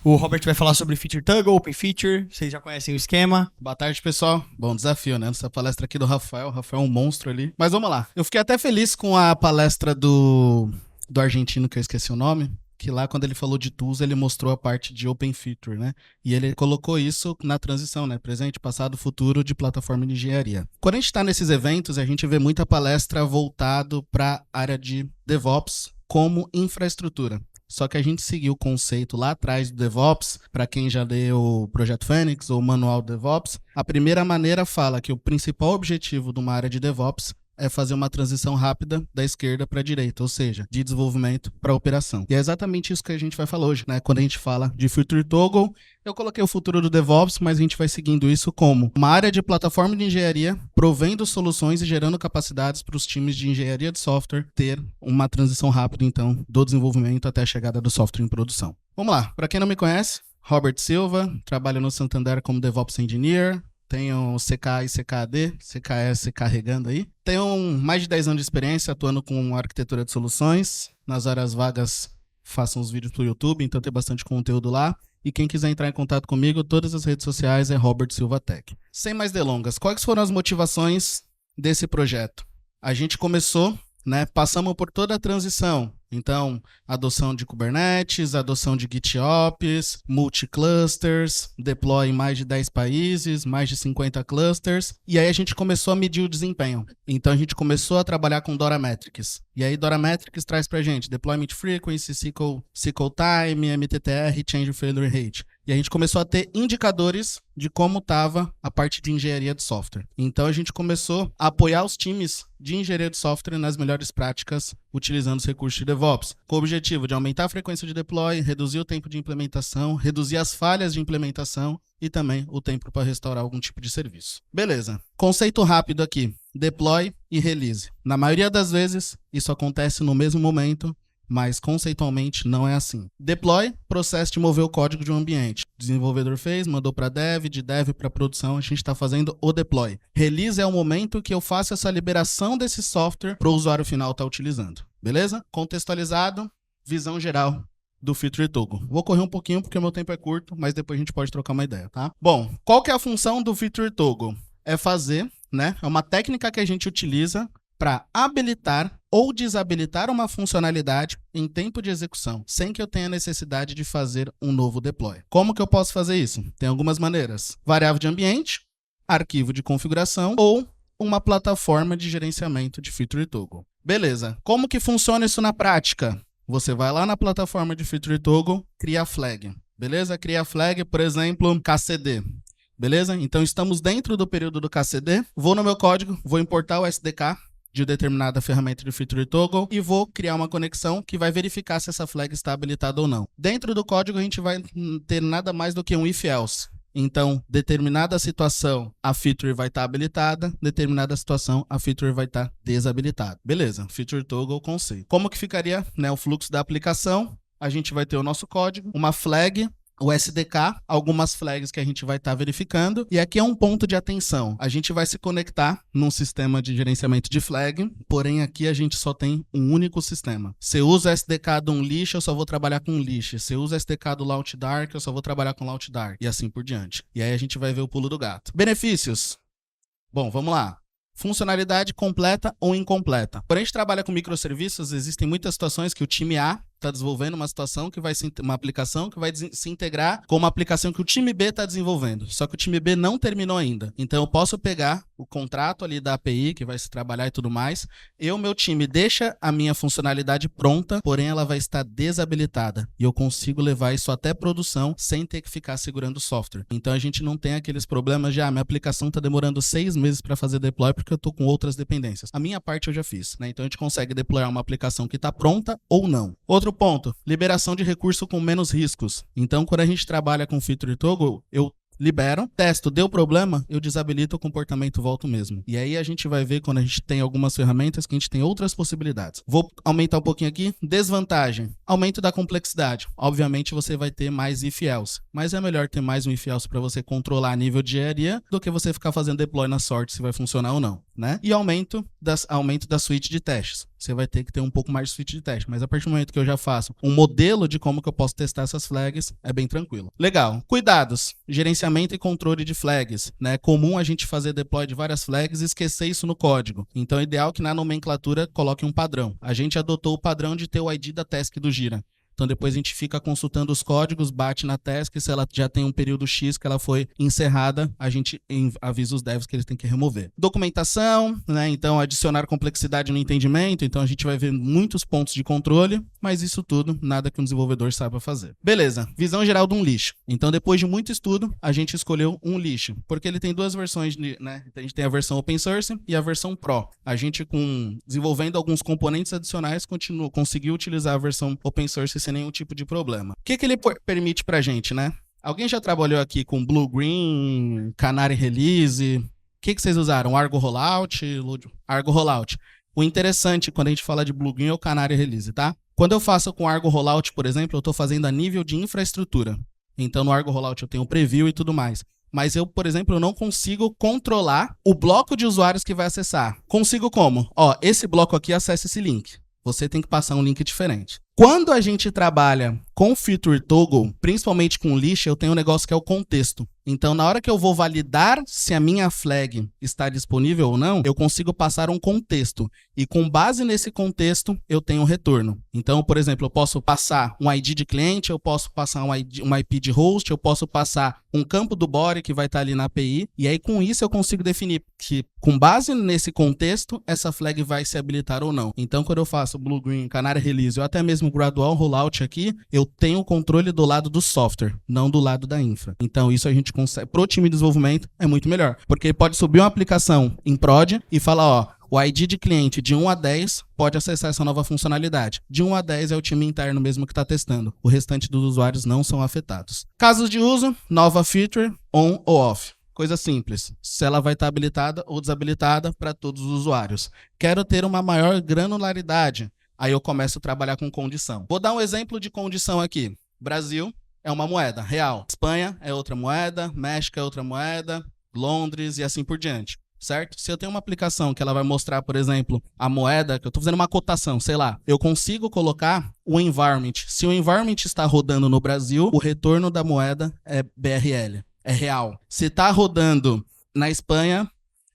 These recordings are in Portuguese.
O Robert vai falar sobre Feature Toggle, Open Feature, vocês já conhecem o esquema. Boa tarde, pessoal. Bom desafio, né? Nessa palestra aqui do Rafael. O Rafael é um monstro ali. Mas vamos lá. Eu fiquei até feliz com a palestra do argentino, que eu esqueci o nome. Que lá, quando ele falou de tools, ele mostrou a parte de Open Feature, né? E ele colocou isso na transição, né? Presente, passado, futuro de plataforma de engenharia. Quando a gente está nesses eventos, a gente vê muita palestra voltado para a área de DevOps como infraestrutura. Só que a gente seguiu o conceito lá atrás do DevOps, para quem já leu o Projeto Fênix ou o Manual do DevOps, a primeira maneira fala que o principal objetivo de uma área de DevOps é fazer uma transição rápida da esquerda para a direita, ou seja, de desenvolvimento para operação. E é exatamente isso que a gente vai falar hoje, né? Quando a gente fala de Feature Toggle, eu coloquei o futuro do DevOps, mas a gente vai seguindo isso como uma área de plataforma de engenharia, provendo soluções e gerando capacidades para os times de engenharia de software ter uma transição rápida, então, do desenvolvimento até a chegada do software em produção. Vamos lá, para quem não me conhece, Robert Silva, trabalho no Santander como DevOps Engineer, tenho CKA e CKAD, CKS carregando aí. Tenho mais de 10 anos de experiência atuando com arquitetura de soluções. Nas horas vagas faço uns vídeos pro YouTube, então tem bastante conteúdo lá. E quem quiser entrar em contato comigo, todas as redes sociais é Robert Silva Tech. Sem mais delongas, quais foram as motivações desse projeto? A gente começou, né, passamos por toda a transição. Então, adoção de Kubernetes, adoção de GitOps, multi-clusters, deploy em mais de 10 países, mais de 50 clusters. E aí a gente começou a medir o desempenho. Então, a gente começou a trabalhar com Dora Metrics. E aí, Dora Metrics traz pra gente Deployment Frequency, Cycle Time, MTTR, Change Failure Rate. E a gente começou a ter indicadores de como estava a parte de engenharia de software. Então, a gente começou a apoiar os times de engenharia de software nas melhores práticas, utilizando os recursos de DevOps, com o objetivo de aumentar a frequência de deploy, reduzir o tempo de implementação, reduzir as falhas de implementação e também o tempo para restaurar algum tipo de serviço. Beleza. Conceito rápido aqui. Deploy e release. Na maioria das vezes, isso acontece no mesmo momento, mas conceitualmente não é assim. Deploy, processo de mover o código de um ambiente. O desenvolvedor fez, mandou para dev, de dev para produção, a gente está fazendo o deploy. Release é o momento que eu faço essa liberação desse software para o usuário final estar utilizando. Beleza? Contextualizado, visão geral do Feature Toggle. Vou correr um pouquinho porque o meu tempo é curto, mas depois a gente pode trocar uma ideia, tá? Bom, qual que é a função do Feature Toggle? É fazer, né? É uma técnica que a gente utiliza para habilitar ou desabilitar uma funcionalidade em tempo de execução, sem que eu tenha necessidade de fazer um novo deploy. Como que eu posso fazer isso? Tem algumas maneiras. Variável de ambiente, arquivo de configuração ou uma plataforma de gerenciamento de Feature Toggle. Beleza. Como que funciona isso na prática? Você vai lá na plataforma de Feature Toggle, cria a flag. Beleza? Cria a flag, por exemplo, KCD. Beleza? Então, estamos dentro do período do KCD. Vou no meu código, vou importar o SDK de determinada ferramenta de Feature Toggle e vou criar uma conexão que vai verificar se essa flag está habilitada ou não. Dentro do código, a gente vai ter nada mais do que um if-else. Então, determinada situação, a feature vai estar habilitada, determinada situação, a feature vai estar desabilitada. Beleza, Feature Toggle conceito. Como que ficaria, né, o fluxo da aplicação? A gente vai ter o nosso código, uma flag, o SDK, algumas flags que a gente vai estar verificando. E aqui é um ponto de atenção. A gente vai se conectar num sistema de gerenciamento de flag, porém aqui a gente só tem um único sistema. Se eu uso o SDK de um lixo, eu só vou trabalhar com lixo. Se eu uso o SDK do Launch Dark, eu só vou trabalhar com Launch Dark. E assim por diante. E aí a gente vai ver o pulo do gato. Benefícios. Bom, vamos lá. Funcionalidade completa ou incompleta. Quando a gente trabalha com microserviços, existem muitas situações que o time A está desenvolvendo uma situação que vai uma aplicação que vai se integrar com uma aplicação que o time B está desenvolvendo. Só que o time B não terminou ainda. Então eu posso pegar o contrato ali da API que vai se trabalhar e tudo mais. Meu time deixa a minha funcionalidade pronta, porém ela vai estar desabilitada. E eu consigo levar isso até produção sem ter que ficar segurando o software. Então a gente não tem aqueles problemas de minha aplicação está demorando 6 meses para fazer deploy porque eu estou com outras dependências. A minha parte eu já fiz, né? Então a gente consegue deployar uma aplicação que está pronta ou não. Outro ponto, liberação de recurso com menos riscos. Então, quando a gente trabalha com Feature Toggle, eu libero, testo, deu problema, eu desabilito o comportamento, volto mesmo. E aí a gente vai ver quando a gente tem algumas ferramentas que a gente tem outras possibilidades. Vou aumentar um pouquinho aqui. Desvantagem, aumento da complexidade. Obviamente você vai ter mais if else, mas é melhor ter mais um if else para você controlar a nível de engenharia do que você ficar fazendo deploy na sorte se vai funcionar ou não, né? E aumento da suite de testes. Você vai ter que ter um pouco mais de suite de teste, mas a partir do momento que eu já faço um modelo de como que eu posso testar essas flags, é bem tranquilo. Legal. Cuidados. Gerenciamento e controle de flags, né? É comum a gente fazer deploy de várias flags e esquecer isso no código. Então é ideal que na nomenclatura coloque um padrão. A gente adotou o padrão de ter o ID da task do Jira. Então depois a gente fica consultando os códigos, bate na task, se ela já tem um período X que ela foi encerrada, a gente avisa os devs que eles têm que remover. Documentação, né? Então adicionar complexidade no entendimento, então a gente vai ver muitos pontos de controle, mas isso tudo, nada que um desenvolvedor saiba fazer. Beleza, visão geral de um lixo. Então depois de muito estudo, a gente escolheu um lixo, porque ele tem duas versões, né? A gente tem a versão open source e a versão Pro. A gente, desenvolvendo alguns componentes adicionais, conseguiu utilizar a versão open source sem nenhum tipo de problema. O que ele permite pra gente, né? Alguém já trabalhou aqui com Blue Green, Canary Release? O que vocês usaram? Argo Rollout? Argo Rollout. O interessante quando a gente fala de Blue Green é o Canary Release, tá? Quando eu faço com Argo Rollout, por exemplo, eu estou fazendo a nível de infraestrutura. Então no Argo Rollout eu tenho preview e tudo mais. Mas eu, por exemplo, eu não consigo controlar o bloco de usuários que vai acessar. Consigo como? Ó, esse bloco aqui acessa esse link. Você tem que passar um link diferente. Quando a gente trabalha com Feature Toggle, principalmente com lixo, eu tenho um negócio que é o contexto. Então, na hora que eu vou validar se a minha flag está disponível ou não, eu consigo passar um contexto. E com base nesse contexto, eu tenho um retorno. Então, por exemplo, eu posso passar um ID de cliente, eu posso passar um IP de host, eu posso passar um campo do body que vai estar ali na API. E aí, com isso, eu consigo definir que, com base nesse contexto, essa flag vai se habilitar ou não. Então, quando eu faço Blue Green, Canary Release, ou até mesmo Gradual Rollout aqui, eu tenho o controle do lado do software, não do lado da infra. Então, isso a gente consegue, pro time de desenvolvimento, é muito melhor. Porque pode subir uma aplicação em prod e falar, ó, o ID de cliente de 1 a 10 pode acessar essa nova funcionalidade. De 1 a 10 é o time interno mesmo que está testando. O restante dos usuários não são afetados. Casos de uso, nova feature, on ou off. Coisa simples. Se ela vai estar habilitada ou desabilitada para todos os usuários. Quero ter uma maior granularidade. Aí eu começo a trabalhar com condição. Vou dar um exemplo de condição aqui. Brasil é uma moeda real. Espanha é outra moeda. México é outra moeda. Londres e assim por diante. Certo? Se eu tenho uma aplicação que ela vai mostrar, por exemplo, a moeda, que eu estou fazendo uma cotação, sei lá, eu consigo colocar o environment. Se o environment está rodando no Brasil, o retorno da moeda é BRL, é real. Se está rodando na Espanha,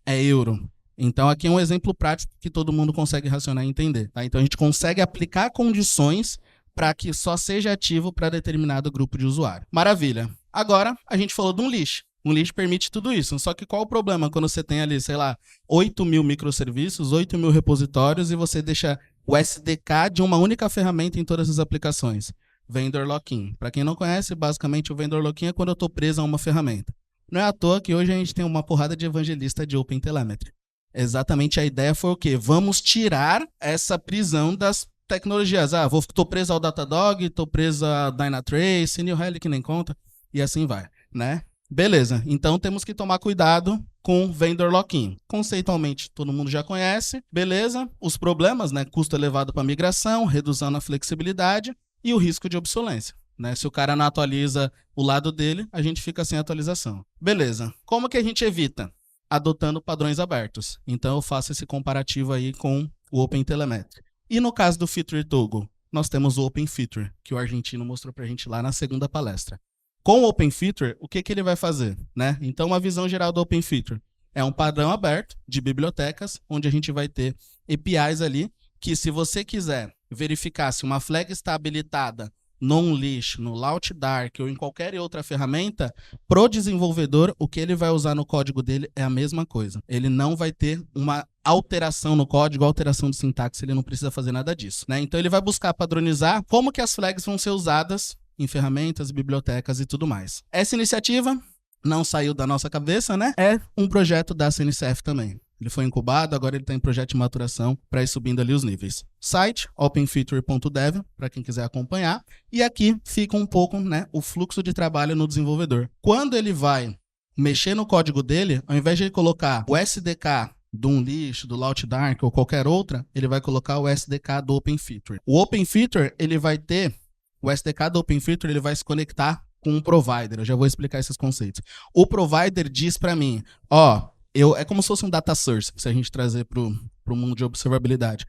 é euro. Então aqui é um exemplo prático que todo mundo consegue racionar e entender. Tá? Então a gente consegue aplicar condições para que só seja ativo para determinado grupo de usuário. Maravilha. Agora a gente falou de um lixo. Um lixo permite tudo isso. Só que qual o problema quando você tem ali, sei lá, 8.000 microserviços, 8.000 repositórios e você deixa o SDK de uma única ferramenta em todas as aplicações? Vendor Lock-in. Para quem não conhece, basicamente o Vendor Lock-in é quando eu estou preso a uma ferramenta. Não é à toa que hoje a gente tem uma porrada de evangelista de OpenTelemetry. Exatamente a ideia foi o quê? Vamos tirar essa prisão das tecnologias. Ah, estou preso ao Datadog, estou preso a Dynatrace, New Relic nem conta, e assim vai, né? Beleza, então temos que tomar cuidado com Vendor Lock-in. Conceitualmente, todo mundo já conhece, beleza? Os problemas, né? Custo elevado para migração, redução na flexibilidade e o risco de obsolência. Né? Se o cara não atualiza o lado dele, a gente fica sem atualização. Beleza, como que a gente evita? Adotando padrões abertos. Então eu faço esse comparativo aí com o OpenTelemetry. E no caso do Feature Toggle, nós temos o Open Feature, que o argentino mostrou pra gente lá na segunda palestra. Com o Open Feature, o que ele vai fazer? Né? Então uma visão geral do Open Feature é um padrão aberto de bibliotecas, onde a gente vai ter APIs ali, que se você quiser verificar se uma flag está habilitada no lixo, no LaunchDark ou em qualquer outra ferramenta, pro desenvolvedor, o que ele vai usar no código dele é a mesma coisa. Ele não vai ter uma alteração no código, alteração de sintaxe, ele não precisa fazer nada disso. Né? Então ele vai buscar padronizar como que as flags vão ser usadas em ferramentas, bibliotecas e tudo mais. Essa iniciativa não saiu da nossa cabeça, né? É um projeto da CNCF também. Ele foi incubado, agora ele está em projeto de maturação para ir subindo ali os níveis. Site, openfeature.dev, para quem quiser acompanhar. E aqui fica um pouco, né, o fluxo de trabalho no desenvolvedor. Quando ele vai mexer no código dele, ao invés de ele colocar o SDK do Unleash, do LoudDark ou qualquer outra, ele vai colocar o SDK do OpenFeature. O OpenFeature, ele vai ter, o SDK do OpenFeature, ele vai se conectar com um provider. Eu já vou explicar esses conceitos. O provider diz para mim, é como se fosse um data source, se a gente trazer para o mundo de observabilidade.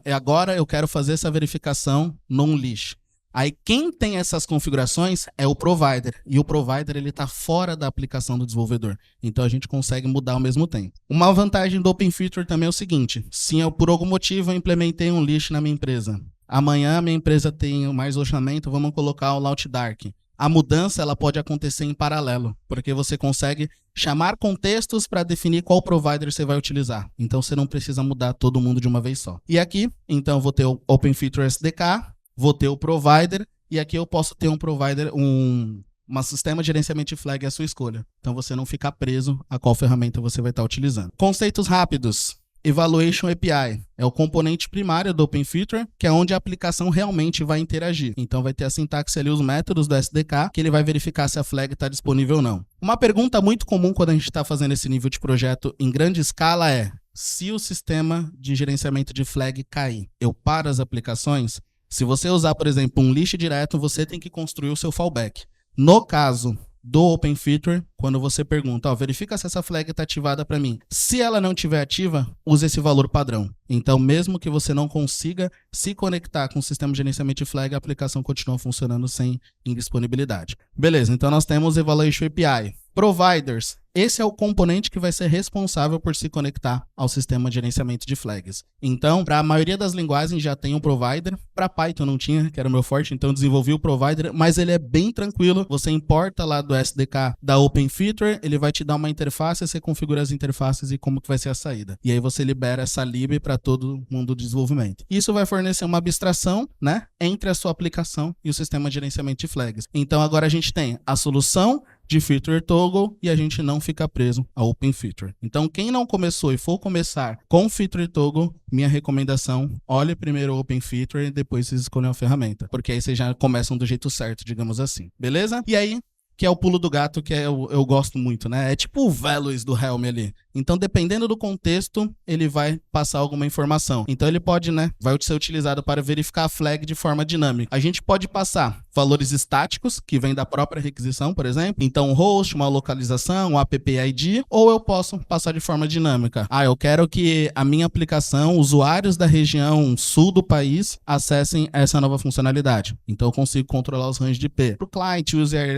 Agora eu quero fazer essa verificação no Unleash. Aí quem tem essas configurações é o provider, e o provider ele está fora da aplicação do desenvolvedor. Então a gente consegue mudar ao mesmo tempo. Uma vantagem do OpenFeature também é o seguinte, se eu por algum motivo eu implementei um Unleash na minha empresa, amanhã a minha empresa tem mais alojamento, vamos colocar o LoudDark. A mudança ela pode acontecer em paralelo, porque você consegue chamar contextos para definir qual provider você vai utilizar. Então você não precisa mudar todo mundo de uma vez só. E aqui, então, vou ter o OpenFeature SDK, vou ter o provider, e aqui eu posso ter um provider, um sistema de gerenciamento de flag à sua escolha. Então você não fica preso a qual ferramenta você vai estar utilizando. Conceitos rápidos. Evaluation API é o componente primário do OpenFeature, que é onde a aplicação realmente vai interagir. Então vai ter a sintaxe ali, os métodos do SDK, que ele vai verificar se a flag está disponível ou não. Uma pergunta muito comum quando a gente está fazendo esse nível de projeto em grande escala é: se o sistema de gerenciamento de flag cair, eu paro as aplicações? Se você usar, por exemplo, um list direto, você tem que construir o seu fallback. No caso do OpenFeature, quando você pergunta, verifica se essa flag está ativada para mim. Se ela não estiver ativa, use esse valor padrão. Então, mesmo que você não consiga se conectar com o sistema de gerenciamento de flag, a aplicação continua funcionando sem indisponibilidade. Beleza, então nós temos Evaluation API. Providers. Esse é o componente que vai ser responsável por se conectar ao sistema de gerenciamento de flags. Então, para a maioria das linguagens já tem um provider. Para Python não tinha, que era o meu forte, então eu desenvolvi o provider, mas ele é bem tranquilo. Você importa lá do SDK da OpenFeature, ele vai te dar uma interface, você configura as interfaces e como que vai ser a saída. E aí você libera essa lib para todo mundo do desenvolvimento. Isso vai fornecer uma abstração, né, entre a sua aplicação e o sistema de gerenciamento de flags. Então agora a gente tem a solução de Feature Toggle e a gente não fica preso ao OpenFeature. Então, quem não começou e for começar com Feature Toggle, minha recomendação, olhe primeiro o OpenFeature e depois vocês escolhem a ferramenta, porque aí vocês já começam do jeito certo, digamos assim. Beleza? E aí, que é o pulo do gato que eu gosto muito, né? É tipo o Values do Helm ali. Então, dependendo do contexto, ele vai passar alguma informação. Então, ele pode, né? Vai ser utilizado para verificar a flag de forma dinâmica. A gente pode passar valores estáticos, que vêm da própria requisição, por exemplo. Então, um host, uma localização, um app ID. Ou eu posso passar de forma dinâmica. Eu quero que a minha aplicação, usuários da região sul do país, acessem essa nova funcionalidade. Então, eu consigo controlar os ranges de IP. Para o client,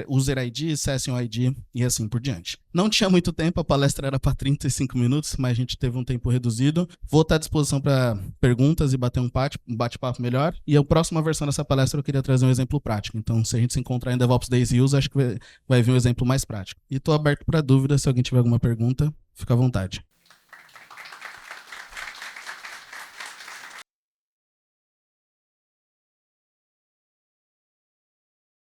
user ID, session ID e assim por diante. Não tinha muito tempo, a palestra era para 35 minutos, mas a gente teve um tempo reduzido. Vou estar à disposição para perguntas e bater um bate-papo melhor. E a próxima versão dessa palestra eu queria trazer um exemplo prático. Então, se a gente se encontrar em DevOps Days Use, acho que vai vir um exemplo mais prático. E estou aberto para dúvidas, se alguém tiver alguma pergunta, fica à vontade.